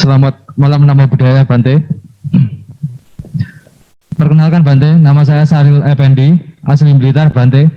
Selamat malam Namo Buddhaya Bante. Perkenalkan Bante, nama saya Saril Effendi, asli Blitar Bante.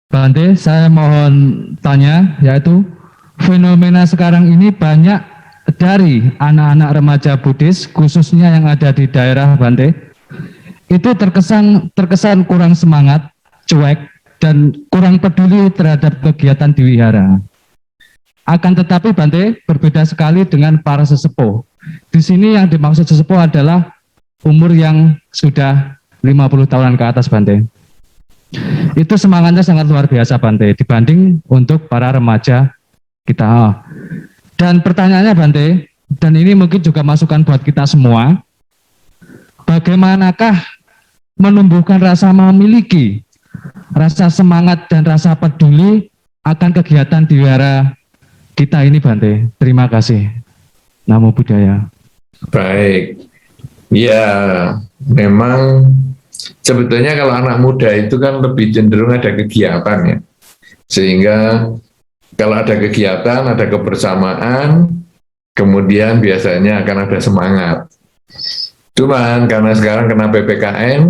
Bante, saya mohon tanya, yaitu fenomena sekarang ini banyak dari anak-anak remaja Buddhis, khususnya yang ada di daerah Bante, itu terkesan kurang semangat, cuek, dan kurang peduli terhadap kegiatan di wihara. Akan tetapi Bante berbeda sekali dengan para sesepuh. Di sini yang dimaksud sesepuh adalah umur yang sudah 50 tahunan ke atas Bante. Itu semangatnya sangat luar biasa Bante dibanding untuk para remaja kita. Dan pertanyaannya Bante, dan ini mungkin juga masukan buat kita semua, bagaimanakah menumbuhkan rasa memiliki, rasa semangat dan rasa peduli akan kegiatan di wihara kita ini Bante. Terima kasih. Namo Buddhaya. Baik. Ya, memang sebetulnya kalau anak muda itu kan lebih cenderung ada kegiatan ya. Sehingga kalau ada kegiatan, ada kebersamaan, kemudian biasanya akan ada semangat. Cuman karena sekarang kena PPKM,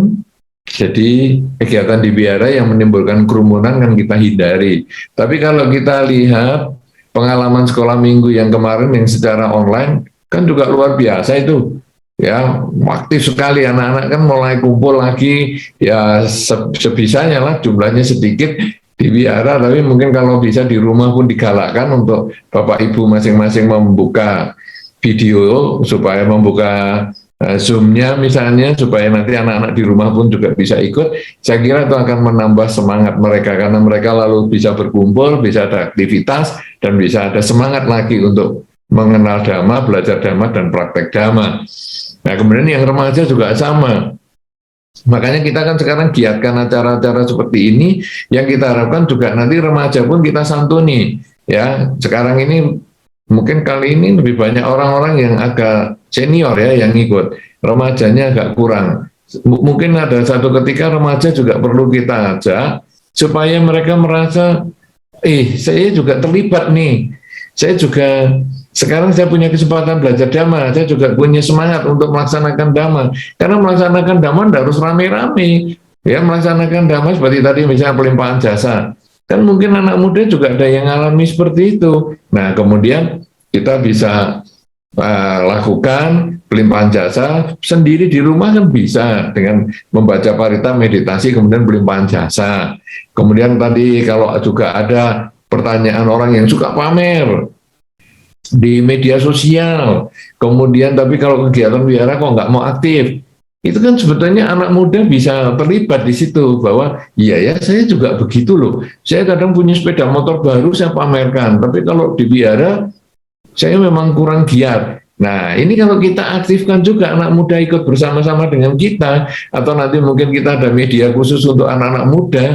jadi kegiatan di wihara yang menimbulkan kerumunan kan kita hindari. Tapi kalau kita lihat pengalaman sekolah minggu yang kemarin yang secara online kan juga luar biasa itu ya, aktif sekali anak-anak kan mulai kumpul lagi ya, sebisanya lah, jumlahnya sedikit di wihara, tapi mungkin kalau bisa di rumah pun digalakkan untuk bapak ibu masing-masing membuka video supaya membuka Zoom-nya misalnya, supaya nanti anak-anak di rumah pun juga bisa ikut. Saya kira itu akan menambah semangat mereka, karena mereka lalu bisa berkumpul, bisa ada aktivitas, dan bisa ada semangat lagi untuk mengenal Dhamma, belajar Dhamma, dan praktek Dhamma. Nah, kemudian yang remaja juga sama. Makanya kita kan sekarang giatkan acara-acara seperti ini, yang kita harapkan juga nanti remaja pun kita santuni. Ya, sekarang ini mungkin kali ini lebih banyak orang-orang yang agak senior ya yang ikut, remajanya agak kurang. Mungkin ada satu ketika remaja juga perlu kita ajak supaya mereka merasa, saya juga terlibat nih, saya juga sekarang saya punya kesempatan belajar Dhamma, saya juga punya semangat untuk melaksanakan Dhamma. Karena melaksanakan Dhamma tidak harus rame-rame, ya, melaksanakan Dhamma seperti tadi misalnya pelimpahan jasa. Kan mungkin anak muda juga ada yang alami seperti itu. Nah, kemudian kita bisa lakukan pelimpahan jasa sendiri di rumah kan bisa, dengan membaca parita, meditasi, kemudian pelimpahan jasa. Kemudian tadi kalau juga ada pertanyaan orang yang suka pamer di media sosial, kemudian tapi kalau kegiatan wihara kok nggak mau aktif, itu kan sebetulnya anak muda bisa terlibat di situ, bahwa iya ya, saya juga begitu loh, saya kadang punya sepeda motor baru saya pamerkan, tapi kalau di wihara saya memang kurang giat. Nah, ini kalau kita aktifkan juga anak muda ikut bersama-sama dengan kita, atau nanti mungkin kita ada media khusus untuk anak-anak muda,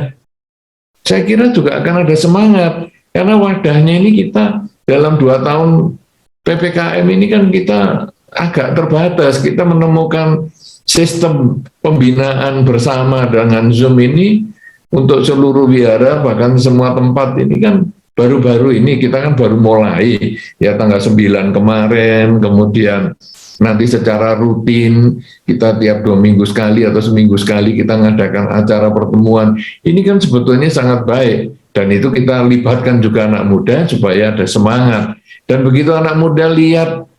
saya kira juga akan ada semangat. Karena wadahnya ini kita dalam 2 tahun PPKM ini kan kita agak terbatas. Kita menemukan sistem pembinaan bersama dengan Zoom ini untuk seluruh wihara, bahkan semua tempat ini kan baru-baru ini, kita kan baru mulai ya, tanggal 9 kemarin, kemudian nanti secara rutin kita tiap 2 minggu sekali atau seminggu sekali kita mengadakan acara pertemuan. Ini kan sebetulnya sangat baik, dan itu kita libatkan juga anak muda supaya ada semangat. Dan begitu anak muda lihat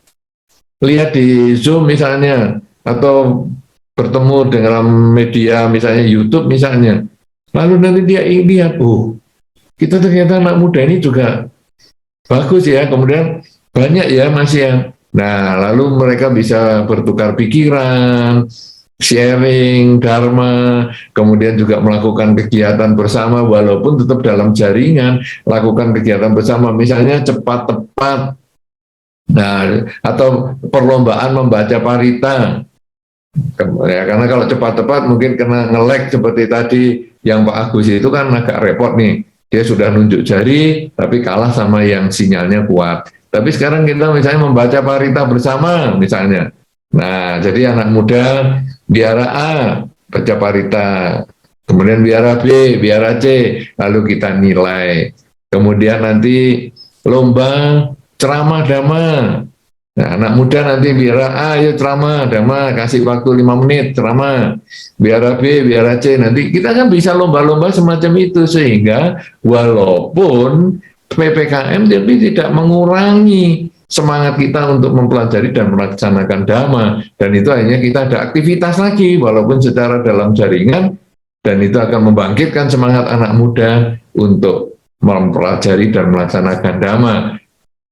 di Zoom misalnya, atau bertemu dengan media misalnya YouTube misalnya, lalu nanti dia lihat, kita ternyata anak muda ini juga bagus ya, kemudian banyak ya masih yang, nah lalu mereka bisa bertukar pikiran, sharing Dharma, kemudian juga melakukan kegiatan bersama walaupun tetap dalam jaringan, lakukan kegiatan bersama misalnya cepat tepat, nah atau perlombaan membaca parita. Ya, karena kalau cepat tepat mungkin kena nge-lag seperti tadi yang Pak Agus itu kan agak repot nih. Dia sudah nunjuk jari, tapi kalah sama yang sinyalnya kuat. Tapi sekarang kita misalnya membaca parita bersama, misalnya. Nah, jadi anak muda, wihara A, baca parita. Kemudian wihara B, wihara C, lalu kita nilai. Kemudian nanti lomba ceramah Dhamma. Nah, anak muda nanti biara A, ayo ceramah, dhamma, kasih waktu 5 menit ceramah. Biara B, biara C, nanti kita kan bisa lomba-lomba semacam itu, sehingga walaupun PPKM tapi tidak mengurangi semangat kita untuk mempelajari dan melaksanakan dhamma, dan itu akhirnya kita ada aktivitas lagi walaupun secara dalam jaringan, dan itu akan membangkitkan semangat anak muda untuk mempelajari dan melaksanakan dhamma,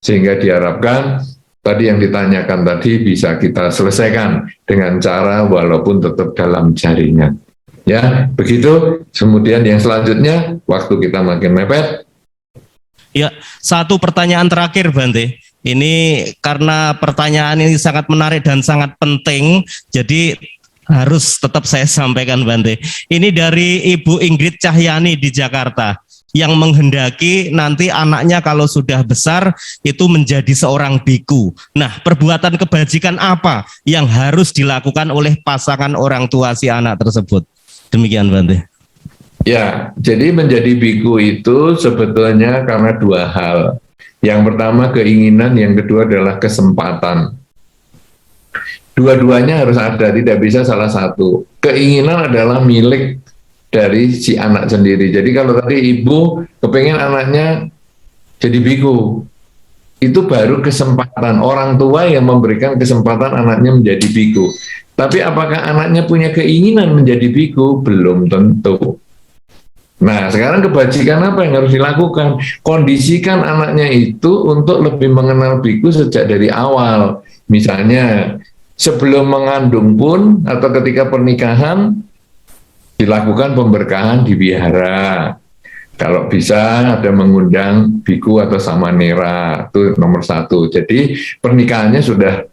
sehingga diharapkan tadi yang ditanyakan tadi bisa kita selesaikan dengan cara walaupun tetap dalam jaringan. Ya, begitu. Kemudian yang selanjutnya, waktu kita makin mepet. Ya, satu pertanyaan terakhir, Bante. Ini karena pertanyaan ini sangat menarik dan sangat penting, jadi harus tetap saya sampaikan, Bante. Ini dari Ibu Ingrid Cahyani di Jakarta, yang menghendaki nanti anaknya kalau sudah besar itu menjadi seorang biku. Nah, perbuatan kebajikan apa yang harus dilakukan oleh pasangan orang tua si anak tersebut? Demikian, Bante. Ya, jadi menjadi biku itu sebetulnya karena dua hal. Yang pertama keinginan, yang kedua adalah kesempatan. Dua-duanya harus ada, tidak bisa salah satu. Keinginan adalah milik dari si anak sendiri. Jadi kalau tadi ibu kepengen anaknya jadi biku, itu baru kesempatan orang tua yang memberikan kesempatan anaknya menjadi biku. Tapi apakah anaknya punya keinginan menjadi biku? Belum tentu. Nah, sekarang kebajikan apa yang harus dilakukan? Kondisikan anaknya itu untuk lebih mengenal biku sejak dari awal. Misalnya sebelum mengandung pun atau ketika pernikahan dilakukan pemberkahan di wihara. Kalau bisa ada mengundang biku atau samanera, itu nomor satu. Jadi pernikahannya sudah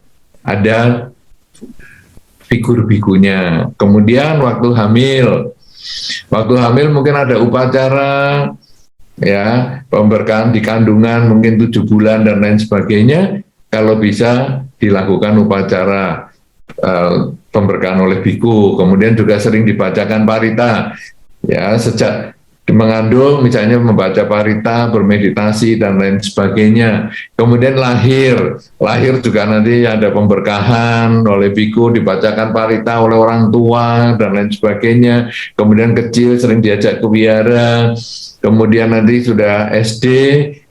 ada figur-bikunya. Kemudian waktu hamil mungkin ada upacara, ya, pemberkahan di kandungan mungkin 7 bulan dan lain sebagainya. Kalau bisa dilakukan upacara pemberkahan oleh biku. Kemudian juga sering dibacakan parita, ya, sejak mengandung misalnya membaca parita, bermeditasi dan lain sebagainya. Kemudian lahir juga nanti ada pemberkahan oleh biku, dibacakan parita oleh orang tua dan lain sebagainya. Kemudian kecil sering diajak ke wihara. Kemudian nanti sudah SD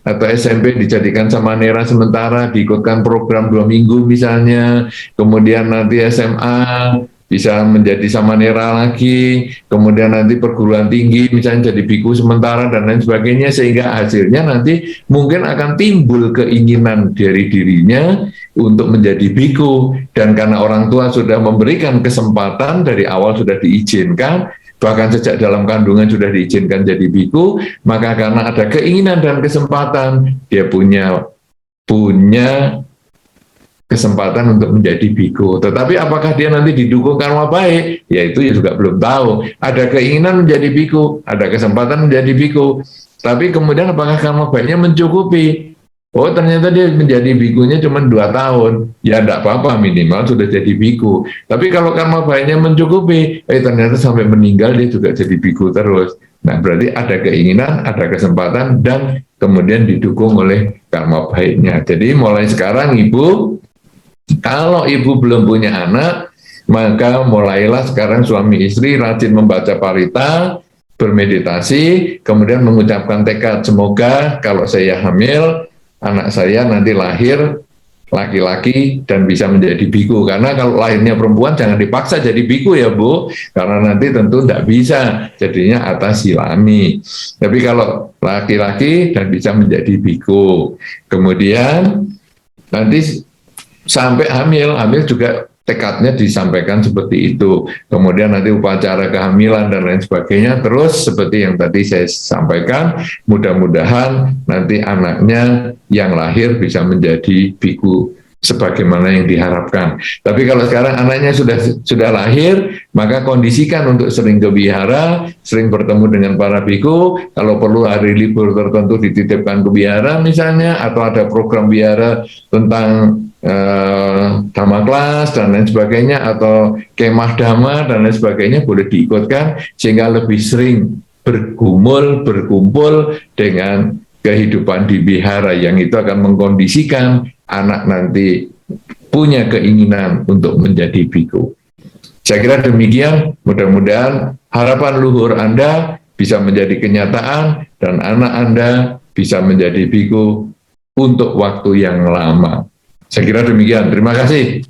atau SMP dijadikan samanera sementara, diikutkan program 2 minggu misalnya. Kemudian nanti SMA bisa menjadi samanera lagi, kemudian nanti perguruan tinggi misalnya jadi biku sementara dan lain sebagainya, sehingga hasilnya nanti mungkin akan timbul keinginan dari dirinya untuk menjadi biku, dan karena orang tua sudah memberikan kesempatan dari awal, sudah diizinkan, bahkan sejak dalam kandungan sudah diizinkan jadi biku, maka karena ada keinginan dan kesempatan, dia punya kesempatan untuk menjadi biku. Tetapi apakah dia nanti didukung karma baik? Ya itu juga belum tahu. Ada keinginan menjadi biku, ada kesempatan menjadi biku. Tapi kemudian apakah karma baiknya mencukupi? Oh, ternyata dia menjadi bikunya cuma 2 tahun. Ya enggak apa-apa, minimal sudah jadi biku. Tapi kalau karma baiknya mencukupi, ternyata sampai meninggal dia juga jadi biku terus. Nah, berarti ada keinginan, ada kesempatan, dan kemudian didukung oleh karma baiknya. Jadi mulai sekarang Ibu, kalau Ibu belum punya anak, maka mulailah sekarang suami istri rajin membaca parita, bermeditasi, kemudian mengucapkan tekad, semoga kalau saya hamil, anak saya nanti lahir laki-laki dan bisa menjadi biku. Karena kalau lahirnya perempuan jangan dipaksa jadi biku ya Bu, karena nanti tentu tidak bisa, jadinya atas silami. Tapi kalau laki-laki dan bisa menjadi biku, kemudian nanti sampai hamil juga tekadnya disampaikan seperti itu. Kemudian nanti upacara kehamilan dan lain sebagainya. Terus seperti yang tadi saya sampaikan, mudah-mudahan nanti anaknya yang lahir bisa menjadi biku sebagaimana yang diharapkan. Tapi kalau sekarang anaknya sudah lahir, maka kondisikan untuk sering ke wihara, sering bertemu dengan para biku. Kalau perlu hari libur tertentu dititipkan ke wihara misalnya, atau ada program wihara tentang dhamma kelas dan lain sebagainya, atau kemah dhamma dan lain sebagainya, boleh diikutkan sehingga lebih sering berkumpul dengan kehidupan di wihara, yang itu akan mengkondisikan anak nanti punya keinginan untuk menjadi biku. Saya kira demikian, mudah-mudahan harapan luhur Anda bisa menjadi kenyataan dan anak Anda bisa menjadi biku untuk waktu yang lama. Saya kira demikian. Terima kasih.